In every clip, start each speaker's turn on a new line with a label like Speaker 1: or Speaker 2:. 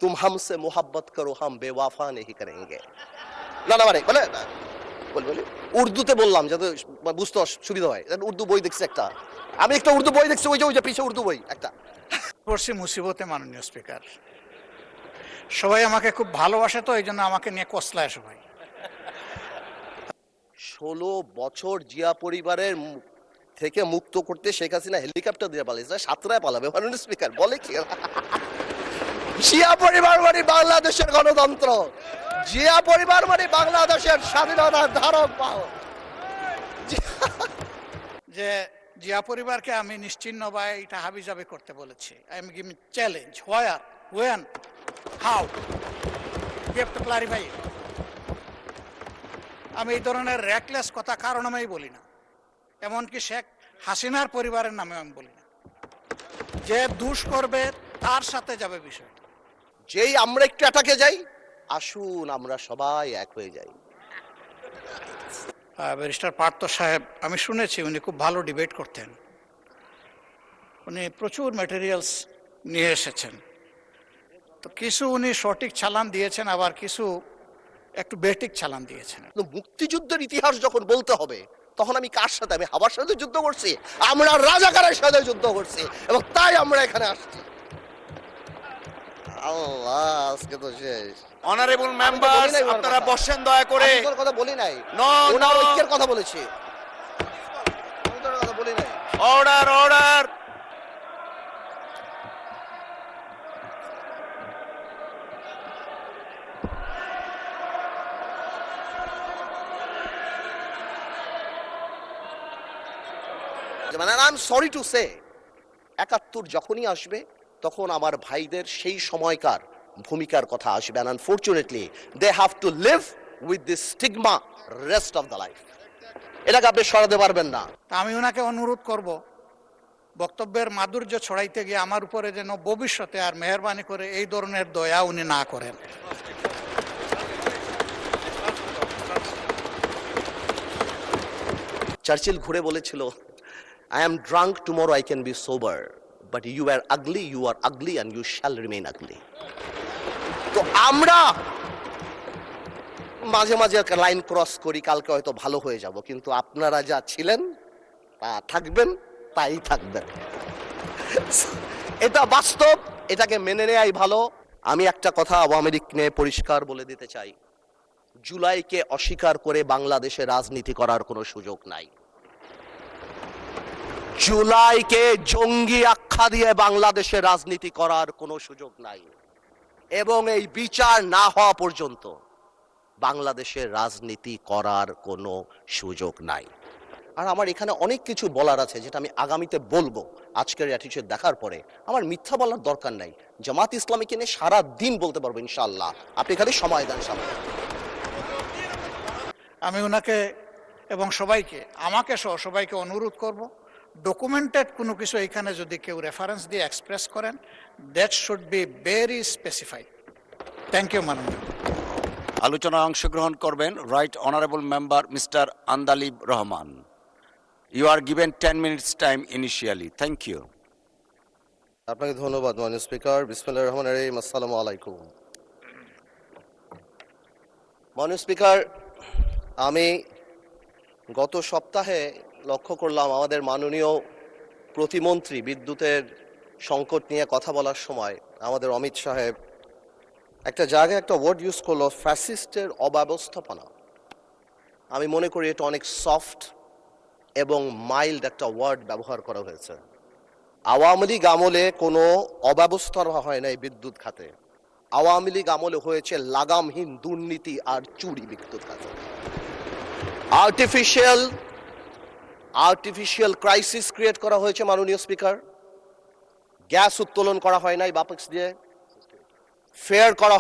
Speaker 1: तुम हमसे मोहब्बत करो हम बेवफा नहीं करेंगे। না না মানে মানে বলি উর্দুতে বললাম যাতে বুঝতে সুবিধা হয়। উর্দু বই দেখছি একটা, আমি একটা উর্দু বই দেখছি, ওই যে পিছে উর্দু বই একটা।
Speaker 2: পড়ছি মুসিবতে মাননীয় স্পিকার, সবাই আমাকে খুব ভালোবাসে, তো এই জন্য আমাকে নিয়ে কসলায় সবাই।
Speaker 1: 16 বছর জিয়া পরিবারের থেকে মুক্ত করতে শেখ হাসিনা হেলিকপ্টার দিয়ে পালিয়েছে, সাতটায় পালাবে মাননীয় স্পিকার বলে কি? জিয়া পরিবার মানে বাংলাদেশের গণতন্ত্র, জিয়া পরিবার মানে বাংলাদেশের স্বাধীনতার ধারক বাহক।
Speaker 2: যে জিয়া পরিবারকে আমি নিশ্চিহ্ন বা এটা হাবিজাবি করতে বলেছি। I am giving challenge, where, when, how, you have to clarify. আমি এই ধরনের র্যাকলেস কথা কারণ আমি বলি না, এমনকি শেখ হাসিনার পরিবারের নামে আমি বলি না। যে দুষ করবে তার সাথে যাবে বিষয়।
Speaker 1: যেই আমরা একটু অ্যাটাকে যাই, আসুন আমরা সবাই এক হয়ে যাই।
Speaker 2: ব্যারিস্টার পার্থ সাহেব, আমি শুনেছি উনি খুব ভালো ডিবেট করতেন, উনি প্রচুর ম্যাটেরিয়ালস নিয়ে এসেছেন। তো কিছু উনি সঠিক চালান দিয়েছেন, আবার কিছু একটু বেঠিক চালান দিয়েছেন।
Speaker 1: মুক্তিযুদ্ধের ইতিহাস যখন বলতে হবে, তখন আমি কার সাথে? আমি হাবার সাথে যুদ্ধ করছি, আমরা রাজাকারের সাথে যুদ্ধ করছি, এবং তাই আমরা এখানে আসছি। আল্লাহ, আজকে তো শেষ।
Speaker 3: অনারেবল মেম্বার্স, আপনারা বসেন দয়া করে।
Speaker 1: আমি তোর কথা বলি নাই, ওনার ঐক্যের কথা বলেছি, আমি তোর কথা বলি নাই।
Speaker 3: Order, order.
Speaker 1: মানে I am sorry to say, 71 যখনই আসবে তখন আমার ভাইদের সেই সময়কার ভূমিকার কথা আসবে, and unfortunately they have to live with this stigma rest of the life. এটাকে আপনি সরাতে পারবেন না।
Speaker 2: আমি ওনাকে অনুরোধ করব, বক্তব্যের মাধুর্য ছড়াইতে গিয়ে আমার উপরে যেন ভবিষ্যতে আর মেহরবানি করে এই ধরনের দয়া উনি না করেন।
Speaker 1: চার্চিল ঘুরে বলেছিল, I am drunk, tomorrow I can be sober, but you are ugly and you shall remain ugly. তো আমরা মাঝে মাঝে লাইন ক্রস করি, কালকে হয়তো ভালো হয়ে যাব, কিন্তু আপনারা যা ছিলেন তা থাকবেন, তাই থাকবেন। এটা বাস্তব, এটাকে মেনে নেয়াই ভালো। আমি একটা কথা আওয়ামী লীগ নিয়ে পরিষ্কার বলে দিতে চাই, জুলাইকে অস্বীকার করে বাংলাদেশে রাজনীতি করার কোনো সুযোগ নাই। জুলাইকে জঙ্গি আখ্যা দিয়ে বাংলাদেশে রাজনীতি করার কোনো সুযোগ নাই, এবং এই বিচার না হওয়া পর্যন্ত বাংলাদেশে রাজনীতি করার কোনো সুযোগ নাই। আর আমার এখানে অনেক কিছু বলার আছে যেটা আমি আগামীতে বলবো। আজকের অ্যাটিটিউড দেখার পরে আমার মিথ্যা বলার দরকার নাই, জামাত ইসলামীকে নিয়ে সারা দিন বলতে পারবো ইনশাআল্লাহ, আপনি খালি সময় দেন সামনে।
Speaker 2: আমি ওনাকে এবং সবাইকে, আমাকে সহ সবাইকে অনুরোধ করব, ডকুমেন্টেড কোনো কিছু এখানে যদি কেউ রেফারেন্স দিয়ে এক্সপ্রেস করেন, that should be very specified. Thank you মাননীয়।
Speaker 3: আলোচনায় অংশগ্রহণ করবেন right honourable member mister Andaleeb Rahman. You are given 10 minutes time initially. Thank you.
Speaker 1: আপনাকে ধন্যবাদ মাননীয় স্পিকার। বিসমিল্লাহির রহমানির রহিম। আসসালামু আলাইকুম। মাননীয় স্পিকার, আমি গত সপ্তাহে লক্ষ্য করলাম আমাদের মাননীয় প্রতিমন্ত্রী বিদ্যুতের সংকট নিয়ে কথা বলার সময় আমাদের অমিত সাহেব একটা জায়গায় একটা ওয়ার্ড ইউজ করলো, ফ্যাসিস্টের অব্যবস্থাপনা। আমি মনে করি এটা অনেক সফট এবং মাইল্ড একটা ওয়ার্ড ব্যবহার করা হয়েছে। আওয়ামী লীগ আমলে কোনো অব্যবস্থা হয় নাই বিদ্যুৎ খাতে, আওয়ামী লীগ আমলে হয়েছে লাগামহীন দুর্নীতি আর চুরি বিদ্যুৎ খাতে। আর্টিফিশিয়াল ক্রাইসিস ক্রিয়েট করা হয়েছে মাননীয় স্পিকার। গ্যাস উত্তোলন করা হয় নাই বাপেক্স দিয়ে, ফেয়ার করা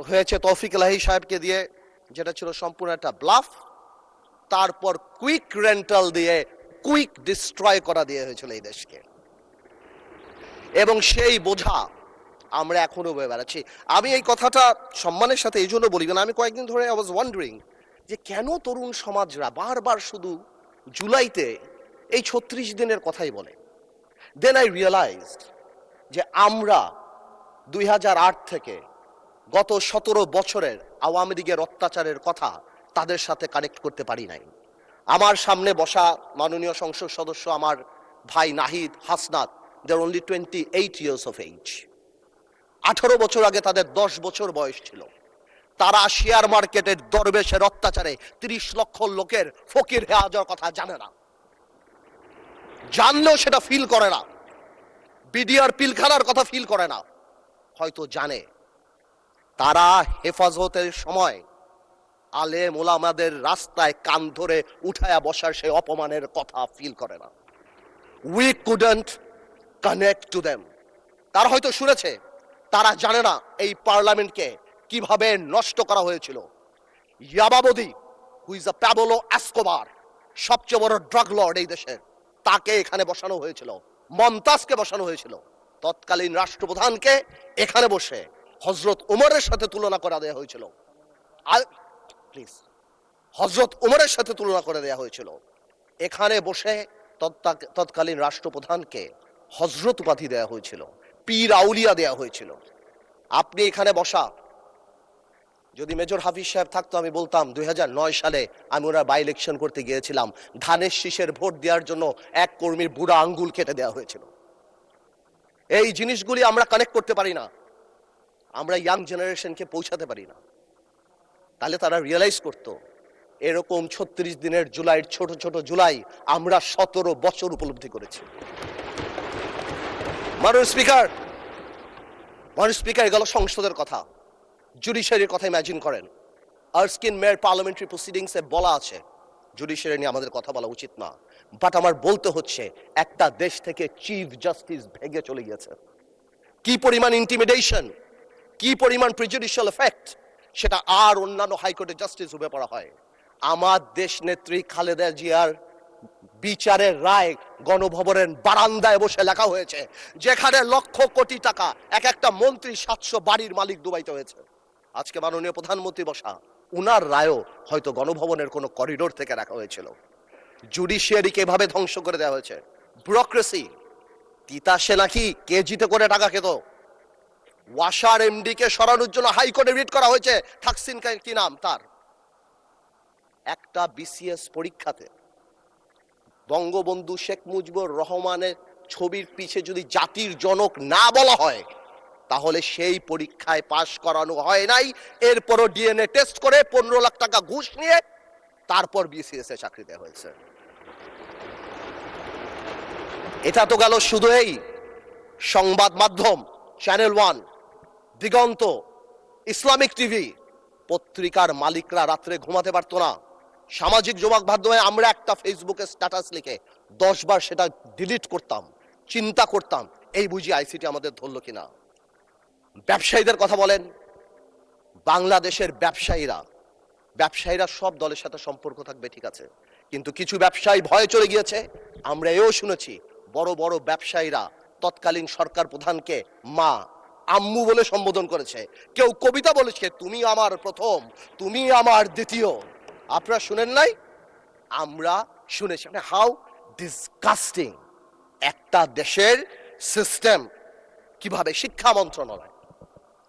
Speaker 1: হয়েছে তৌফিক এলাহি সাহেবকে দিয়ে, যেটা ছিল সম্পূর্ণ একটা ব্লাফ। তারপর কুইক রেন্টাল দিয়ে কুইক ডিস্ট্রয় করা দিয়ে হয়েছিল এই দেশকে, এবং সেই বোঝা আমরা এখনো বয়ে বেড়াচ্ছি। আমি এই কথাটা সম্মানের সাথে এই জন্য বলি না, আমি কয়েকদিন ধরে আই ওয়াজ ওয়ান্ডারিং যে কেন তরুণ সমাজরা বারবার শুধু জুলাইতে এই 36 দিনের কথাই বলে। দেন আই রিয়েলাইজড যে আমরা 2008 থেকে গত 17 বছরের আওয়ামী লীগের অত্যাচারের কথা তাদের সাথে কানেক্ট করতে পারি নাই। আমার সামনে বসা মাননীয় সংসদ সদস্য আমার ভাই নাহিদ, হাসনাত, দে আর অনলি 28 years of age। 18 বছর আগে তাদের 10 বছর বয়স ছিল। তারা শেয়ার মার্কেটের দরবেশের অত্যাচারে 30 লক্ষ লোকের ফকির হয়ে যাওয়ার কথা জানে না, জানলেও সেটা ফিল করে না। বিডিআর পিলখানার কথা ফিল করে না, হয়তো জানে। তারা হেফাজতের সময় আলেম ওলামাদের রাস্তায় কান ধরে উঠায়া বসার সেই অপমানের কথা ফিল করে না। We couldn't connect to them. তারা হয়তো শুনেছে, তারা জানে না এই পার্লামেন্টকে কিভাবে নষ্ট করা হয়েছিল। ইয়াবাবদি, who is a Pablo Escobar, সবচেয়ে বড় ড্রাগ লর্ড এই দেশের, তাকে এখানে বসানো হয়েছিল। মমতাজকে বসানো হয়েছিল। তৎকালীন রাষ্ট্রপ্রধানকে এখানে বসে হযরত উমরের সাথে তুলনা করে দেওয়া হয়েছিল। প্লিজ, হযরত উমরের সাথে তুলনা করে দেওয়া হয়েছিল। এখানে বসে তৎকালীন রাষ্ট্রপ্রধানকে হযরত উপাধি দেওয়া হয়েছিল, পীর আউলিয়া দেওয়া হয়েছিল। আপনি এখানে বসা, যদি মেজর হাফিজ সাহেব থাকতো আমি বলতাম 2009 সালে আমি ওনার বাই ইলেকশন করতে গিয়েছিলাম, ধানের শীষের ভোট দেওয়ার জন্য এক কর্মীর বুড়া আঙ্গুল কেটে দেওয়া হয়েছিল। এই জিনিসগুলি আমরা কানেক্ট করতে পারি না, আমরা ইয়াং জেনারেশনকে পৌঁছাতে পারি না। তাহলে তারা রিয়েলাইজ করতো এরকম 36 দিনের জুলাইয়ের ছোট ছোট জুলাই আমরা 17 বছর উপলব্ধি করেছি। মাননীয় স্পিকার, গেল সংসদের কথা, জুডিশিয়ারির কথা ইমাজিন করেন। আর্সকিন মেয়র পার্লামেন্টারি প্রসিডিংসে বলা আছে জুডিশিয়ারি নিয়ে আমাদের কথা বলা উচিত না, বাট আমার বলতে হচ্ছে একটা দেশ থেকে চিফ জাস্টিস ভেগে চলে গিয়েছে। কি পরিমাণ ইন্টিমিডেশন, কি পরিমাণ প্রিজুডিশিয়াল এফেক্ট, সেটা আর অন্যান্য হাইকোর্টের জাস্টিস রূপে পড়া হয়। আমার দেশ নেত্রী খালেদা জিয়ার বিচারের রায় গণভবনের বারান্দায় বসে লেখা হয়েছে, যেখানে লক্ষ কোটি টাকা এক একটা মন্ত্রী 700 বাড়ির মালিক ডুবাইতে হয়েছে। আজকে মাননীয় প্রধানমন্ত্রী বসা, উনার রায়ও হয়তো গণভবনের কোনো করিডোর থেকে রাখা হয়েছিল। জুডিশিয়ারিকে এভাবে ধ্বংস করে দেওয়া হয়েছে। ব্যুরোক্রেসি, তিতাসে নাকি কেজিতে করে টাকা খেত। ওয়াসার এমডি কে সরানোর জন্য হাইকোর্টে রিট করা হয়েছে, থাকসিন কি নাম তার। একটা বিসিএস পরীক্ষাতে বঙ্গবন্ধু শেখ মুজিবুর রহমানের ছবির পিছে যদি জাতির জনক না বলা হয়, তাহলে সেই পরীক্ষায় পাশ করানো হয় নাই। এরপরও ডিএনএ টেস্ট করে 15 লাখ টাকা ঘুষ নিয়ে তারপর বিসিএস এ চাকরি দেওয়া হয়েছে। এটা তো গেল শুধু এই সংবাদ মাধ্যম, চ্যানেল 1, দিগন্ত, ইসলামিক টিভি। পত্রিকার মালিকরা রাত্রে ঘুমাতে পারতো না। সামাজিক যোগাযোগ মাধ্যমে আমরা একটা ফেসবুকে স্ট্যাটাস লিখে 10 বার সেটা ডিলিট করতাম, চিন্তা করতাম এই বুঝি আইসিটি আমাদের ধরলো কিনা। ব্যবসায়ীদের কথা বলেন, বাংলাদেশের ব্যবসায়ীরা সব দলের সাথে সম্পর্ক থাকবে, ঠিক আছে, কিন্তু কিছু ব্যবসায়ী ভয়ে চলে গিয়েছে। আমরা এও শুনেছি বড় বড় ব্যবসায়ীরা তৎকালীন সরকার প্রধানকে মা, আম্মু বলে সম্বোধন করেছে। কেউ কবিতা বলেছে, তুমি আমার প্রথম, তুমি আমার দ্বিতীয়। আপনারা শুনেন নাই? আমরা শুনেছি। হাউ ডিসগাস্টিং একটা দেশের সিস্টেম। কিভাবে শিক্ষা মন্ত্রণালয়,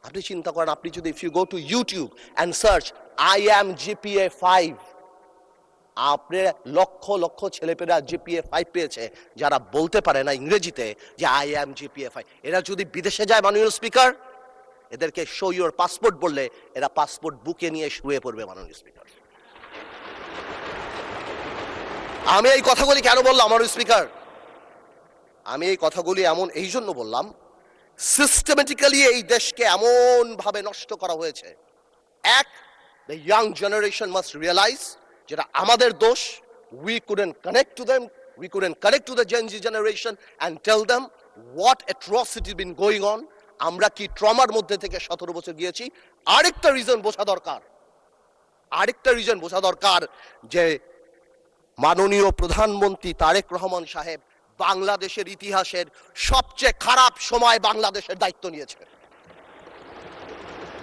Speaker 1: আপনি চিন্তা করেন, আপনি যদি if you go to YouTube and search I am GPA 5, আপনি লক্ষ লক্ষ ছেলেপেরা জিপিএ 5 পেয়েছে, যারা বলতে পারে না ইংরেজিতে যে আই অ্যাম জিপিএ 5। এরা যদি বিদেশে যায় মাননীয় স্পিকার, এদেরকে শো ইউর পাসপোর্ট বললে এরা পাসপোর্ট বুকে নিয়ে শুয়ে পড়বে মাননীয় স্পিকার। আমি এই কথাগুলি কেন বললাম মাননীয় স্পিকার? আমি এই কথাগুলি এই জন্য বললাম, সিস্টেমেটিক্যালি এই দেশকে এমন ভাবে নষ্ট করা হয়েছে। এক, the young generation must realise যেটা আমাদের দোষ। We couldn't connect to them, we couldn't connect to the Gen Z generation and tell them what atrocity been going on. আমরা কি ট্রমার মধ্যে থেকে 17 বছর গিয়েছি। আরেকটা রিজন বোঝা দরকার যে মাননীয় প্রধানমন্ত্রী তারেক রহমান সাহেব বাংলাদেশের ইতিহাসের সবচেয়ে খারাপ সময় বাংলাদেশের দায়িত্ব নিয়েছে।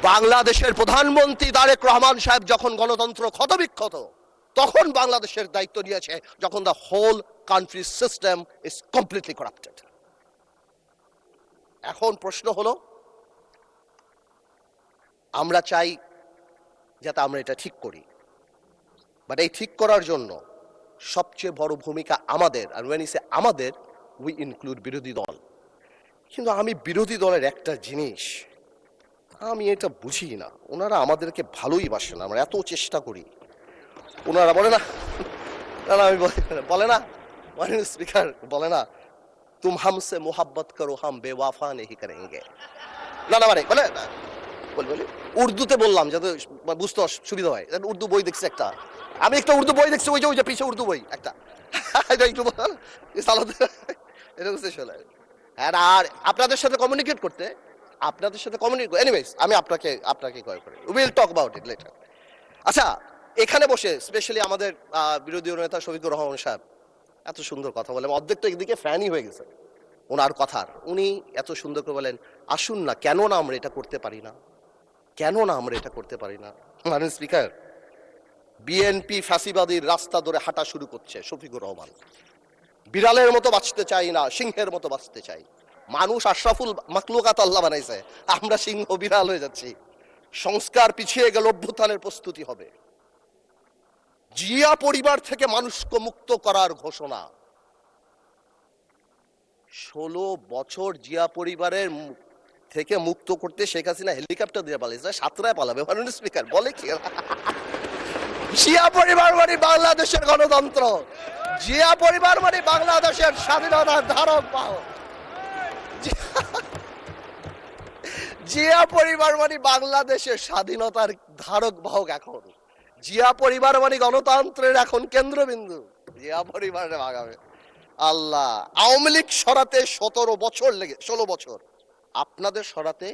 Speaker 1: বাংলাদেশের প্রধানমন্ত্রী তারেক রহমান সাহেব যখন গণতন্ত্র ক্ষতবিক্ষত, তখন বাংলাদেশের দায়িত্ব নিয়েছে, যখন the whole country system is completely corrupted. এখন প্রশ্ন হলো, আমরা চাই যাতে আমরা এটা ঠিক করি, বাট এই ঠিক করার জন্য সবচেয়ে বড় ভূমিকা আমাদের, আর when I say আমাদের, উই ইনক্লুড বিরোধী দল। কিন্তু আমি বিরোধী দলের একটা জিনিস আমি এটা বুঝি না, ওনারা আমাদেরকে ভালোই বাসে না, আমরা এত চেষ্টা করি, ওনারা বলে না, না না আমি বলে না মাননীয় স্পিকার বলে না, তুম হামসে মোহাব্বত করো হাম বেওয়াফা নেহি করেঙ্গে। না না মানে বলে বলে উর্দুতে বললাম যাতে বুঝতে সুবিধা হয়। উর্দু বই দেখছি একটা, আমি একটা উর্দু বই দেখছি, ওই যে পিছিয়ে উর্দু বই একটা, আর আপনাদের সাথে কমিউনিকেট করতে, এনিওয়েজ আমি আপনাকে কল করি, will talk about it later. আচ্ছা, এখানে বসে স্পেশালি আমাদের বিরোধী নেতা শফিকুর রহমান সাহেব এত সুন্দর কথা বলেন, অর্ধেক তো একদিকে ফ্যানই হয়ে গেছে ওনার কথার। উনি এত সুন্দর করে বলেন, আসুন না, কেন না আমরা এটা করতে পারি না, কেন না আমরা এটা করতে পারি না। মাননীয় স্পিকার, বিএনপি ফ্যাসিবাদীর রাস্তা ধরে হাঁটা শুরু করছে শফিকুর রহমান। বিড়ালের মতো বাঁচতে চাই না, সিংহের মতো বাঁচতে চাই। মানুষ আশরাফুল মাখলুকাত আল্লাহ বানাইছে, আমরা সিংহ বিড়াল হয়ে যাচ্ছি। সংস্কার পিছিয়ে গেল, অভ্যুত্থানের প্রস্তুতি হবে। জিয়া পরিবার থেকে মানুষকে মুক্ত করার ঘোষণা। 16 বছর জিয়া পরিবারের থেকে মুক্ত করতে শেখ হাসিনা হেলিকপ্টার দিয়ে পালিয়েছে, সাতরায় পালাবে। মাননীয় স্পিকার বলে কি, জিয়া পরিবার মানে বাংলাদেশের গণতন্ত্র, জিয়া পরিবার মানে বাংলাদেশের স্বাধীনতার ধারক বাহক, জিয়া পরিবার মানে বাংলাদেশের স্বাধীনতার ধারক বাহক। এখন জিয়া পরিবার মানে গণতন্ত্রের এখন কেন্দ্রবিন্দু, জিয়া পরিবারে ভাগাবে। আল্লাহ, আওয়ামী লীগ সরাতে 17 বছর লেগে, 16 বছর, আপনাদের সরাতে।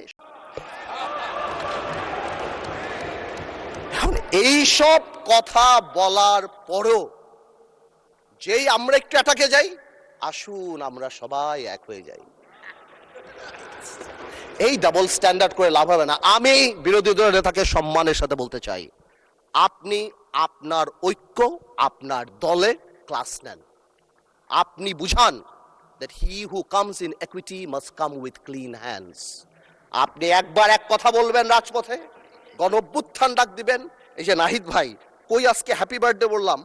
Speaker 1: এই সব কথা বলার পরও যেই আমরা একটু অ্যাটাকে যাই, আসুন আমরা সবাই এক হয়ে যাই, এই ডাবল স্ট্যান্ডার্ড করে লাভ হবে না। আমি বিরোধী দলের নেতাকে সম্মানের সাথে বলতে চাই, আপনি আপনার ঐক্য, আপনার দলে ক্লাস নেন। আপনি বুঝান that he who comes in equity must come with clean hands. আপনি একবার এক কথা বলবেন রাজপথে, গণঅভ্যুত্থান ডাক দিবেন। এই যে নাহিদ ভাই কই আজকে হ্যাপি বার্থডে বললাম,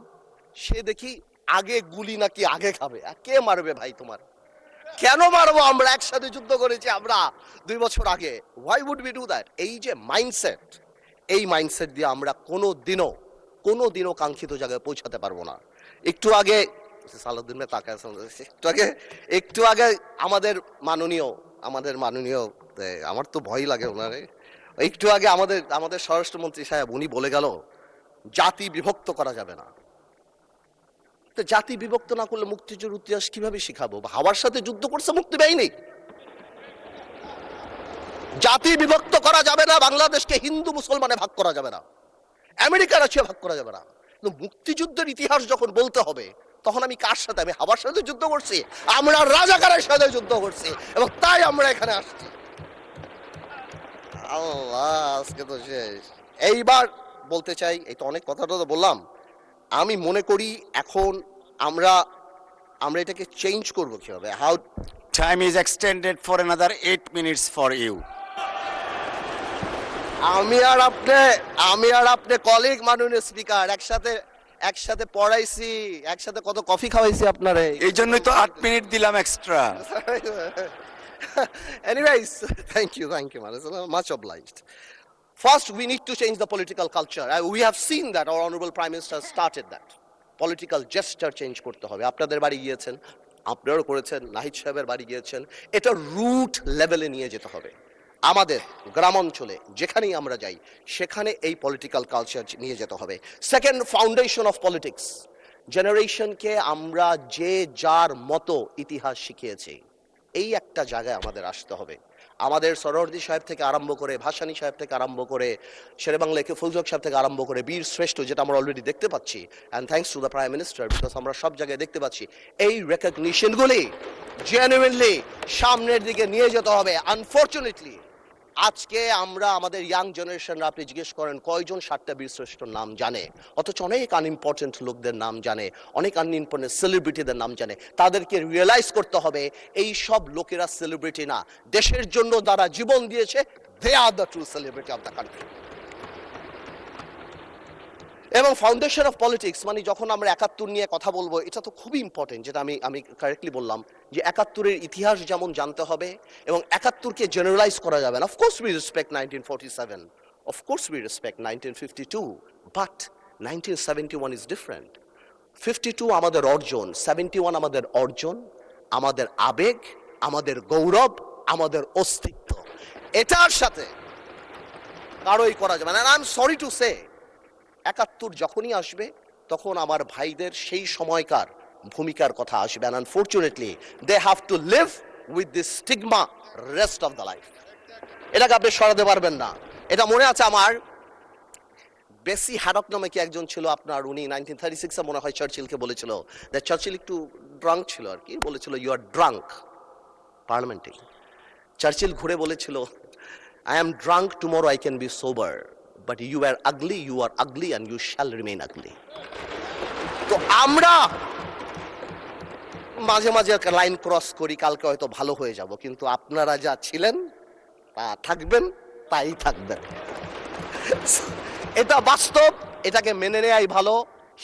Speaker 1: সে দেখি আগে গুলি নাকি আগে খাবে। কে মারবে ভাই তোমার, কেন মারবো? আমরা একসাথে যুদ্ধ করেছি আমরা 2 বছর আগে, why would we do that? এই যে মাইন্ডসেট, এই মাইন্ডসেট দিয়ে আমরা কোনোদিনও কাঙ্ক্ষিত জায়গায় পৌঁছাতে পারবো না। একটু আগে সালাউদ্দিন ভাই তাকায়, একটু আগে আমাদের মাননীয় আমার তো ভয় লাগে ওনারে, একটু আগে আমাদের স্বরাষ্ট্রমন্ত্রী সাহেব উনি বলে গেল জাতি বিভক্ত করা যাবে না। তো জাতি বিভক্ত না করলে মুক্তিযুদ্ধের ইতিহাস কিভাবে শিখাবো? হাওয়ার সাথে যুদ্ধ করছে মুক্তি বাহিনী। জাতি বিভক্ত করা যাবে না, বাংলাদেশকে হিন্দু মুসলমানে ভাগ করা যাবে না, আমেরিকার আছে ভাগ করা যাবে না। কিন্তু মুক্তিযুদ্ধের ইতিহাস যখন বলতে হবে, তখন আমি কার সাথে? আমি হাওয়ার সাথে যুদ্ধ করছি, আমরা রাজাকারের সাথে যুদ্ধ করছি, এবং তাই আমরা এখানে আসছি। আল্লাহ, আজকে তো শেষ। এইবার বলতে চাই, এই তো অনেক কথাটা তো বললাম, আমি মনে করি এখন আমরা এটাকে চেঞ্জ করবো কিভাবে? How
Speaker 3: Time is extended for another 8 minutes for you.
Speaker 1: আমি আর আপনি কলিগ মাননীয় স্পিকার, একসাথে পড়াইছি, একসাথে কত কফি খাওয়াইছি আপনারে,
Speaker 3: এই জন্যই তো 8 মিনিট দিলাম extra.
Speaker 1: Anyways, thank you, much obliged. First, we need to change the political culture. We have seen that our honorable Prime Minister started that. Political gesture change করতে হবে। আপনাদের বাড়ি গিয়েছেন, আপনারাও করেছেন, নাহিদ সাহেবের বাড়ি গিয়েছেন, এটা রুট লেভেলে নিয়ে যেতে হবে। আমাদের গ্রামাঞ্চলে যেখানেই আমরা যাই, সেখানে এই পলিটিক্যাল কালচার নিয়ে যেতে হবে। Second, foundation of politics. জেনারেশনকে আমরা যে যার মতো ইতিহাস শিখিয়েছি, এই একটা জায়গায় আমাদের আসতে হবে। আমাদের সরোয়ার্দী সাহেব থেকে আরম্ভ করে, ভাসানী সাহেব থেকে আরম্ভ করে, শেরেবাংলা একে ফুলজক সাহেব থেকে আরম্ভ করে, বীর শ্রেষ্ঠ যেটা আমরা অলরেডি দেখতে পাচ্ছি, and thanks to the prime minister, because আমরা সব জায়গায় দেখতে পাচ্ছি, এই রেকগনিশনগুলি জেনুইনলি সামনের দিকে নিয়ে যেতে হবে। আনফর্চুনেটলি আজকে আমরা আমাদের ইয়াং জেনারেশনরা, আপনি জিজ্ঞেস করেন কয়জন 7টা বীর শ্রেষ্ঠর নাম জানে, অথচ অনেক আনইম্পর্টেন্ট লোকদের নাম জানে, অনেক আনইম্পর্টেন্ট সেলিব্রিটিদের নাম জানে। তাদেরকে রিয়েলাইজ করতে হবে এই সব লোকেরা সেলিব্রিটি না, দেশের জন্য যারা জীবন দিয়েছে, They are the true celebrity of the country. এবং ফাউন্ডেশন অফ পলিটিক্স মানে যখন আমরা ৭১ নিয়ে কথা বলবো, এটা তো খুবই ইম্পর্টেন্ট, যেটা আমি কারেক্টলি বললাম যে ৭১-এর ইতিহাস যেমন জানতে হবে এবং ৭১-কে জেনারেলাইজ করা যাবে না। Of course we respect 1947, of course we respect 1952, but 1971 is different. 52 আমাদের অর্জন, 71 আমাদের অর্জন, আমাদের আবেগ, আমাদের গৌরব, আমাদের অস্তিত্ব। এটার সাথে কারোই করা যাবে না। আই এম সরি টু সে, ৭১ যখনই আসবে তখন আমার ভাইদের সেই সময়কার ভূমিকার কথা আসবে। And unfortunately they have to live with this stigma rest of the life. এটাকে আপনি সরাতে পারবেন না। এটা মনে আছে আমার, বেসি হ্যাডক নামে কি একজন ছিল আপনার, উনি 1936-এ মনে হয় চার্চিলকে বলেছিল, চার্চিল একটু ড্রাঙ্ক ছিল আর কি, বলেছিল ইউ আর ড্রাঙ্ক পার্লামেন্টে। চার্চিল ঘুরে বলেছিল I am drunk, tomorrow I can be sober, but you are ugly and you shall remain ugly. তো আমরা মাঝে মাঝে লাইন ক্রস করি, কালকে হয়তো ভালো হয়ে যাব, কিন্তু আপনারা যা ছিলেন তা থাকবেন, তাই থাকবেন। এটা বাস্তব, এটাকে মেনে নেয়াই ভালো।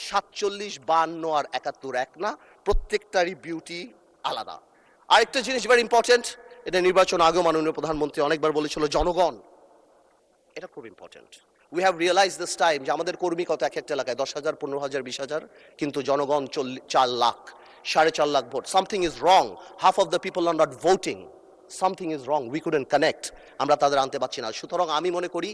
Speaker 1: ৪৭, ৫২ আর ৭১ এক না, প্রত্যেকটারই বিউটি আলাদা। আরেকটা জিনিস ভেরি ইম্পর্টেন্ট, এটা নির্বাচন আগেও মাননীয় প্রধানমন্ত্রী অনেকবার বলেছিল, জনগণ। এটা খুব important. We have realise this time যে আমাদের কর্মী কত এক একটা এলাকায় ১০,০০০, ১৫,০০০, ২০,০০০, কিন্তু জনগণ ৪ lakh, ৪.৫ lakh vote. Something is wrong, half of the people are not voting, something is wrong, we couldn't connect, আমরা তাদের আনতে পারছি না। সুতরাং আমি মনে করি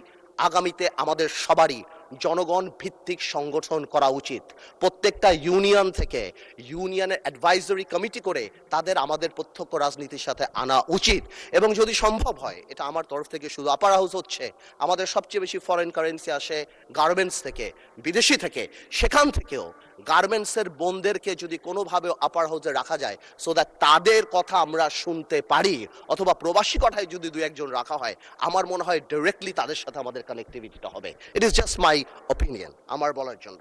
Speaker 1: আগামীতে আমাদের সবারই জনগণ ভিত্তিক সংগঠন করা উচিত। প্রত্যেকটা ইউনিয়ন থেকে ইউনিয়নের অ্যাডভাইজরি কমিটি করে তাদের আমাদের প্রত্যক্ষ রাজনীতির সাথে আনা উচিত। এবং যদি সম্ভব হয়, এটা আমার তরফ থেকে শুধু, আপার হাউস হচ্ছে আমাদের সবচেয়ে বেশি ফরেন কারেন্সি আসে গার্মেন্টস থেকে, বিদেশি থেকে, সেখান থেকেও গার্মেন্টসের বোনদেরকে যদি কোনোভাবে আপার হাউসে রাখা যায়, সো দ্যাট তাদের কথা আমরা শুনতে পারি, অথবা প্রবাসী কথায় যদি দু একজন রাখা হয়, আমার মনে হয় ডিরেক্টলি তাদের সাথে আমাদের কানেক্টিভিটিটা হবে। It is just my opinion, আমার বলার জন্য।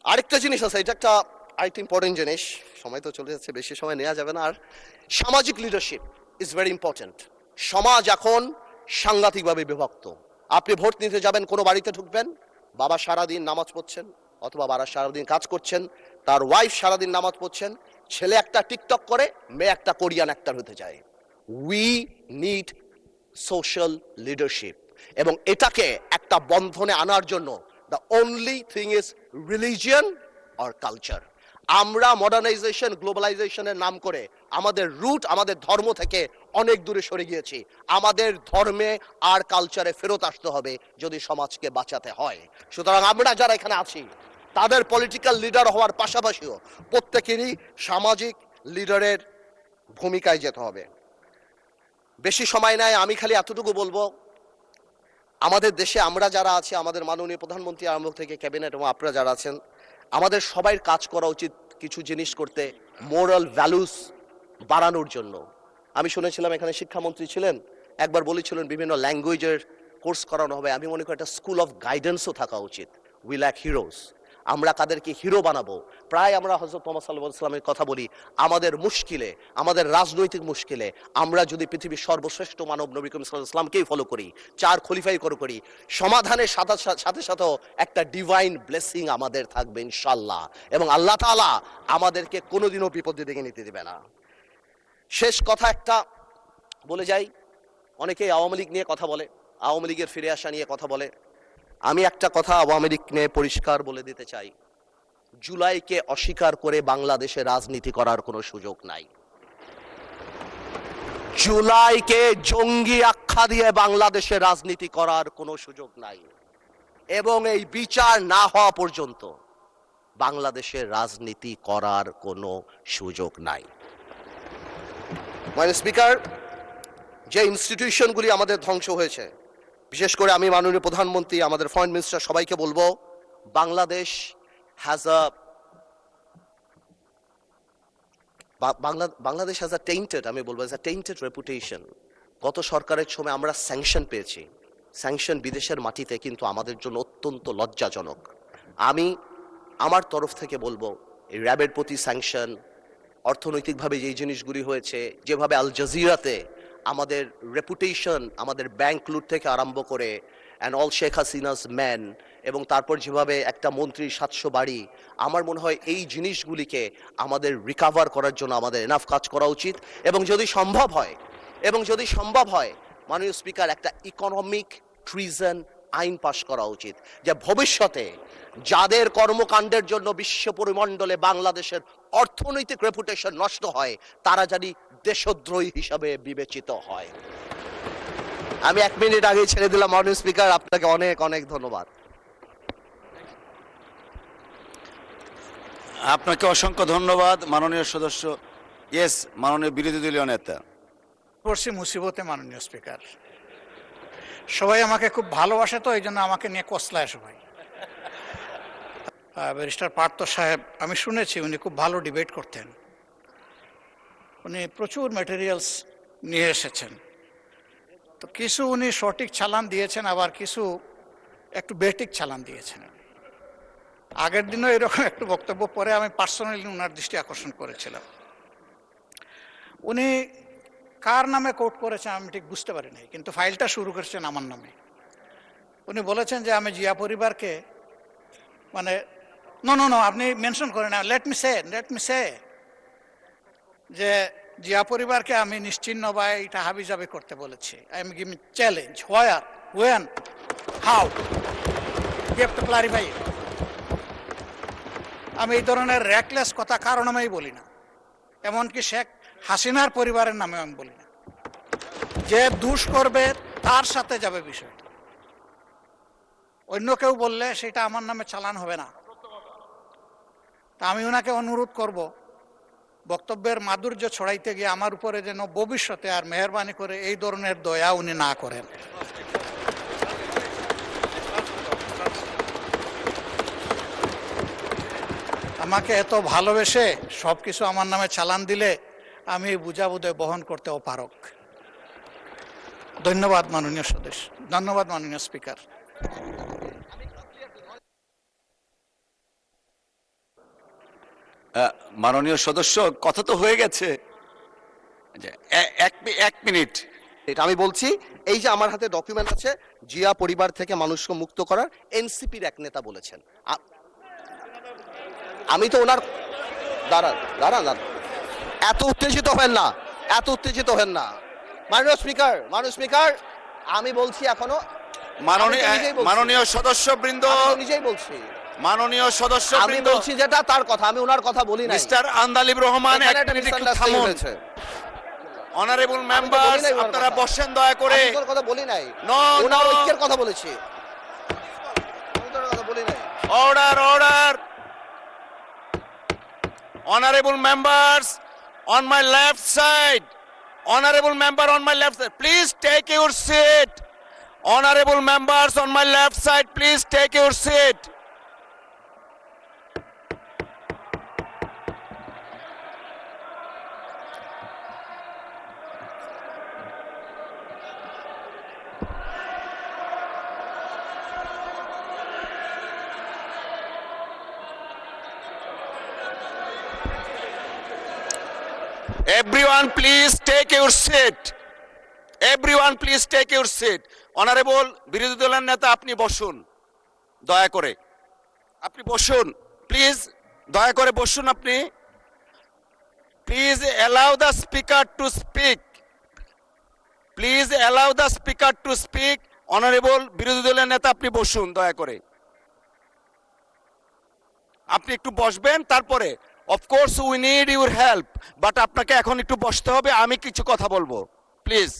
Speaker 1: আরেকটা জিনিস আছে, এটা আরেকটা ইম্পর্টেন্ট জিনিস, সময় তো চলে যাচ্ছে, বেশি সময় নেওয়া যাবে না। আর সামাজিক লিডারশিপ ইজ ভেরি ইম্পর্টেন্ট। সমাজ এখন সাংঘাতিকভাবে বিভক্ত। আপনি ভোট নিতে যাবেন, কোনো বাড়িতে ঢুকবেন, বাবা সারাদিন নামাজ পড়ছেন, অথবা বাবা সারাদিন কাজ করছেন, তার ওয়াইফ সারাদিন নামাজ পড়ছেন, ছেলে একটা টিকটক করে, মেয়ে একটা কোরিয়ান অ্যাক্টর হতে চায়। উই নিড সোশ্যাল লিডারশিপ, এবং এটাকে একটা বন্ধনে আনার জন্য the only thing is religion or culture. আমরা মডার্নাইজেশন, গ্লোবালাইজেশনের নাম করে আমাদের রুট, আমাদের ধর্ম থেকে অনেক দূরে সরে গিয়েছি। আমাদের ধর্মে আর কালচারে ফেরত আসতে হবে যদি সমাজকে বাঁচাতে হয়। সুতরাং আমরা যারা এখানে আছি, তাদের পলিটিক্যাল লিডার হওয়ার পাশাপাশিও প্রত্যেকেরই সামাজিক লিডারের ভূমিকায় যেতে হবে। বেশি সময় নাই, আমি খালি এতটুকু বলবো, আমাদের দেশে আমরা যারা আছি, আমাদের মাননীয় প্রধানমন্ত্রী আরম্ভ থেকে ক্যাবিনেট এবং আপনারা যারা আছেন, আমাদের সবাই কাজ করা উচিত কিছু জিনিস করতে, মোরাল ভ্যালুস বাড়ানোর জন্য। আমি শুনেছিলাম এখানে শিক্ষামন্ত্রী ছিলেন, একবার বলেছিলেন বিভিন্ন ল্যাঙ্গুয়েজের কোর্স করানো হবে। আমি মনে করি একটা স্কুল অফ গাইডেন্সও থাকা উচিত। উই ল্যাক হিরোজ, আমরা কাদেরকে হিরো বানাবো। প্রায় আমরা হযরত মুহাম্মদ সাল্লাল্লাহু আলাইহি ওয়াসাল্লামের কথা বলি, আমাদের মুশকিলে, আমাদের রাজনৈতিক মুশকিলে আমরা যদি পৃথিবীর সর্বশ্রেষ্ঠ মানব নবী করিম সাল্লাল্লাহু আলাইহি ওয়াসাল্লামকেই ফলো করি, 4 খলিফাই করি, সমাধানের সাথে সাথেও একটা ডিভাইন ব্লেসিং আমাদের থাকবে ইনশাআল্লাহ, এবং আল্লাহ তাআলা আমাদেরকে কোনোদিনও বিপদের দিকে নিতে দেবে না। শেষ কথা একটা বলে যাই, অনেকেই আওয়ামী লীগ নিয়ে কথা বলে, আওয়ামী লীগের ফিরে আসা নিয়ে কথা বলে। আমি একটা কথা আওয়ামী লীগ নিয়ে পরিষ্কার বলে দিতে চাই, জুলাইকে অস্বীকার করে বাংলাদেশে রাজনীতি করার কোনো সুযোগ নাই। জুলাইকে জঙ্গি আখ্যা দিয়ে বাংলাদেশে রাজনীতি করার কোনো সুযোগ নাই, এবং এই বিচার না হওয়া পর্যন্ত বাংলাদেশে রাজনীতি করার কোনো সুযোগ নাই। মাননীয় স্পিকার, যে ইনস্টিটিউশনগুলি আমাদের ধ্বংস হয়েছে, বিশেষ করে আমি মাননীয় প্রধানমন্ত্রী, আমাদের ফরেন মিনিস্টার সবাইকে বলবো, বাংলাদেশ হ্যাজ আ টেইন্টেড, আমি বলবো এজ আ টেইন্টেড রেপুটেশন। গত সরকারের সময় আমরা স্যাংশন পেয়েছি, স্যাংশন বিদেশের মাটিতে, কিন্তু আমাদের জন্য অত্যন্ত লজ্জাজনক। আমি আমার তরফ থেকে বলবো, এই র্যাবের প্রতি স্যাংশন, অর্থনৈতিকভাবে যেই জিনিসগুলি হয়েছে, যেভাবে আল জাজিরাতে আমাদের রেপুটেশন, আমাদের ব্যাংক লুট থেকে আরম্ভ করে and all Sheikh Hasina's man, এবং তারপর যেভাবে একটা মন্ত্রীর 700 বাড়ি, আমার মনে হয় এই জিনিসগুলিকে আমাদের রিকাভার করার জন্য আমাদের এনাফ কাজ করা উচিত। এবং যদি সম্ভব হয় মাননীয় স্পিকার, একটা ইকোনমিক ট্রিজন আইন পাশ করা উচিত, যে ভবিষ্যতে যাদের কর্মকাণ্ডের জন্য বিশ্ব পরিমণ্ডলে বাংলাদেশের অর্থনৈতিক রেপুটেশন নষ্ট হয়, তারা জানি দেশদ্রোহী হিসাবে বিবেচিত হয়। আমি 1 মিনিট আগেই ছেড়ে দিলাম মাননীয় স্পিকার, আপনাকে অনেক অনেক ধন্যবাদ।
Speaker 3: আপনাকে অসংখ্য ধন্যবাদ মাননীয় সদস্য। ইয়েস, মাননীয় বিরোধী দলীয় নেতা।
Speaker 2: পড়ছি মুসিবতে মাননীয় স্পিকার, সবাই আমাকে খুব ভালোবাসে, তো এই জন্য আমাকে নিয়ে কসলায় সবাই। ব্যারিস্টার পার্থ সাহেব, আমি শুনেছি উনি খুব ভালো ডিবেট করতেন, উনি প্রচুর ম্যাটেরিয়ালস নিয়ে এসেছেন। তো কিছু উনি সঠিক চালান দিয়েছেন, আবার কিছু একটু বেঠিক চালান দিয়েছেন। আগের দিনও এরকম একটু বক্তব্য পরে আমি পার্সোনালি ওনার দৃষ্টি আকর্ষণ করেছিলাম। উনি কার নামে কোর্ট করেছেন আমি ঠিক বুঝতে পারি নাই, কিন্তু ফাইলটা শুরু করেছেন আমার নামে। উনি বলেছেন যে আমি জিয়া পরিবারকে, মানে নো আপনি মেনশন করেন না, লেট মি সে যে জিয়া পরিবারকে আমি নিশ্চিহ্ন বা এটা হাবিজাবি করতে বলেছি। I am giving challenge, where, when, how, you have to clarify. আমি এই ধরনের র্যাকলেস কথা কারো নামেই বলি না, এমনকি শেখ হাসিনার পরিবারের নামে আমি বলি না। যে দুষ করবে তার সাথে যাবে বিষয়টা, অন্য কেউ বললে সেটা আমার নামে চালান হবে না। তা আমি ওনাকে অনুরোধ করব, বক্তব্যের মাধুর্য ছড়াইতে গিয়ে আমার উপরে যেন ভবিষ্যতে আর মেহরবানি করে এই ধরনের দয়া উনি না করেন। আমাকে এত ভালোবেসে সবকিছু আমার নামে চালান দিলে আমি এই বুঝাবুঝে বহন করতে অপারগ। ধন্যবাদ মাননীয় সদস্য, ধন্যবাদ মাননীয় স্পিকার।
Speaker 3: মাননীয় সদস্য, কথা তো হয়ে গেছে। এক মিনিট।
Speaker 1: এটা আমি বলছি, এই যে আমার হাতে ডকুমেন্ট আছে, জিয়া পরিবার থেকে মানুষকে মুক্ত করার এনসিপির এক নেতা বলেছেন। আমি তো ওনার দাঁড়ান, এত উত্তেজিত হবেন না মাননীয় স্পিকার, আমি বলছি এখনো।
Speaker 3: মাননীয় সদস্যবৃন্দ,
Speaker 1: নিজেই বলছি
Speaker 3: মাননীয়
Speaker 1: আমি
Speaker 3: সদস্যবৃন্দ,
Speaker 1: বলছি যেটা তার কথা, আমি ওনার কথা বলি না।
Speaker 3: মিস্টার আন্দালিব রহমান, এক মিনিট একটু থামুন। অনারেবল মেম্বার্স, আপনারা বসেন দয়া করে।
Speaker 1: আমি তোর কথা বলি নাই, ওনার ঐক্যের কথা বলেছি। আমি তোর কথা বলি নাই।
Speaker 3: Order. Honorable members on my left side. Honorable member on my left side, please take your seat. Honorable members on my left side, please take your seat. Everyone please take your seat. Everyone please take your seat. Honorable বিরোধী দলের নেতা, আপনি বসুন দয়া করে। আপনি বসুন please, দয়া করে বসুন আপনি। Please allow the speaker to speak. Please allow the speaker to speak. Honorable বিরোধী দলের নেতা, আপনি বসুন দয়া করে। আপনি একটু বসবেন, তারপরে of course we need your help, but আপনাকে এখন একটু বসতে হবে, আমি কিছু কথা বলবো প্লিজ।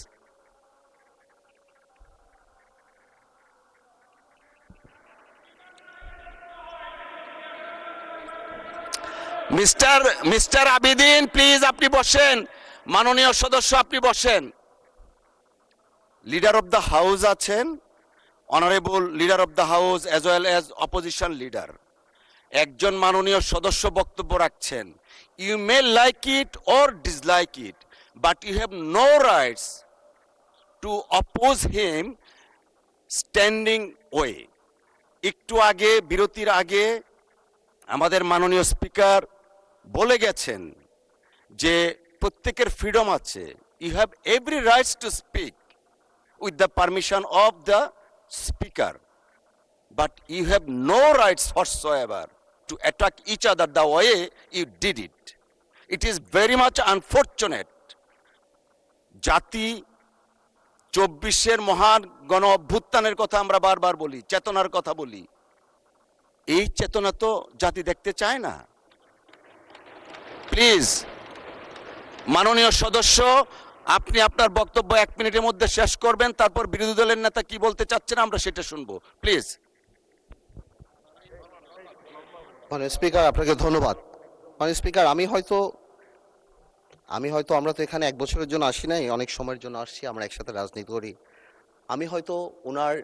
Speaker 3: মিস্টার আবিদিন, প্লিজ আপনি বসেন। মাননীয় সদস্য, আপনি বসেন। লিডার অফ দ্য হাউস আছেন, honourable leader of the house as well as opposition leader. একজন মাননীয় সদস্য বক্তব্য রাখছেন। You may like it or dislike it, but you have no rights to oppose him standing way. একটু আগে, বিরতির আগে আমাদের মাননীয় স্পিকার বলে গেছেন যে প্রত্যেকের ফ্রিডম আছে, You have every right to speak with the permission of the speaker. But you have no rights whatsoever to attack each other the way you did it. It is very much unfortunate. জাতি 24-এর মহান গণ অভ্যুত্থানের কথা আমরা বারবার বলি, চেতনার কথা বলি। এই চেতনা তো জাতি দেখতে চায় না। প্লিজ মাননীয় সদস্য, আপনি আপনার বক্তব্য 1 মিনিটের মধ্যে শেষ করবেন, তারপর বিরোধী দলের নেতা কি বলতে চাচ্ছেন আমরা সেটা শুনবো, প্লিজ।
Speaker 1: মাননীয় স্পিকার, আপনাকে ধন্যবাদ। মাননীয় স্পিকার, আমি হয়তো আমরা তো এখানে 1 বছরের জন্য আসি নাই, অনেক সময়ের জন্য আসছি, আমরা একসাথে রাজনীতি করি। আমি হয়তো ওনার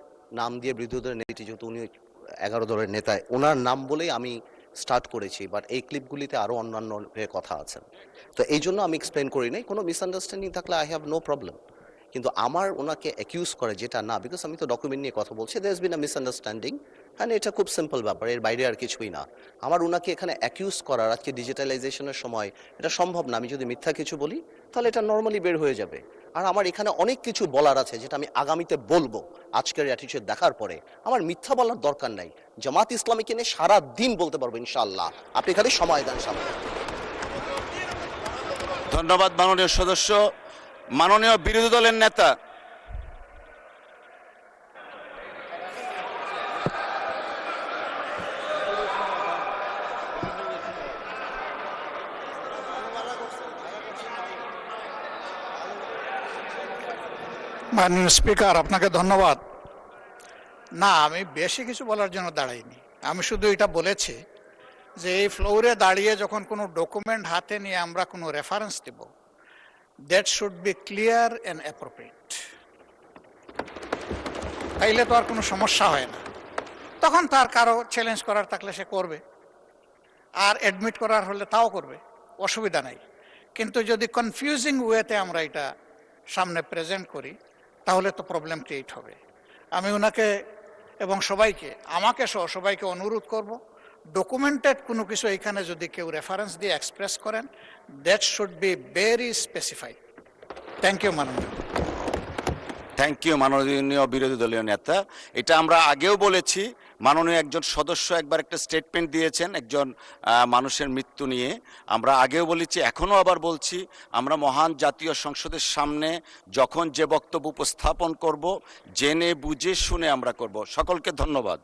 Speaker 1: নাম দিয়ে বিরোধী দলের নেতা, যেহেতু উনি 11 দলের নেতা, ওনার নাম বলেই আমি স্টার্ট করেছি, বাট এই ক্লিপগুলিতে আরও অন্যান্য কথা আছেন, তো এই জন্য আমি এক্সপ্লেন করি নাই। কোনো মিসআন্ডারস্ট্যান্ডিং থাকলে আই হ্যাভ নো প্রবলেম, কিন্তু আমার ওনাকে অ্যাকিউজ করে যেটা না, বিকজ আমি তো ডকুমেন্ট নিয়ে কথা বলছি, there is been a misunderstanding, and এটা খুব সিম্পল ব্যাপার, এর বাইরে আর কিছুই না। আমার ওনাকে এখানে অ্যাকিউজ করার, আজকে ডিজিটালাইজেশনের সময় এটা সম্ভব না। আমি যদি মিথ্যা কিছু বলি তাহলে এটা নর্মালি বের হয়ে যাবে, আর আমার এখানে অনেক কিছু বলার আছে যেটা আমি আগামীতে বলবো। আজকের অ্যাটিটিউড দেখার পরে আমার মিথ্যা বলার দরকার নাই, জামাত ইসলামীকে নিয়ে সারা দিন বলতে পারবো ইনশাআল্লাহ, আপনি খালি সময় দেন সামনে।
Speaker 3: ধন্যবাদ মাননীয় সদস্য। মাননীয় বিরোধী দলের নেতা
Speaker 2: মাননীয় স্পিকার, আপনাকে ধন্যবাদ। না, আমি বেশি কিছু বলার জন্য দাঁড়াইনি, আমি শুধু এটা বলেছি যে এই ফ্লোরে দাঁড়িয়ে যখন কোনো ডকুমেন্ট হাতে নিয়ে আমরা কোনো রেফারেন্স দেব, that should be clear and appropriate. তাইলে তো আর কোনো সমস্যা হয় না, তখন তার কারো চ্যালেঞ্জ করার থাকলে সে করবে, আর অ্যাডমিট করার হলে তাও করবে, অসুবিধা নাই। কিন্তু যদি কনফিউজিং ওয়েতে আমরা এটা সামনে প্রেজেন্ট করি তাহলে তো প্রবলেম ক্রিয়েট হবে। আমি ওনাকে এবং সবাইকে, আমাকে সহ সবাইকে অনুরোধ করব, ডকুমেন্টেড কোনো কিছু এখানে যদি কেউ রেফারেন্স দিয়ে এক্সপ্রেস করেন, that should be very specified. Thank you মাননীয়।
Speaker 3: থ্যাংক ইউ মাননীয় বিরোধী দলীয় নেতা। এটা আমরা আগেও বলেছি, মাননীয় একজন সদস্য একবার একটা স্টেটমেন্ট দিয়েছেন একজন মানুষের মৃত্যু নিয়ে, আমরা আগেও বলেছি, এখনও আবার বলছি, আমরা মহান জাতীয় সংসদের সামনে যখন যে বক্তব্য উপস্থাপন করব, জেনে বুঝে শুনে আমরা করব। সকলকে ধন্যবাদ।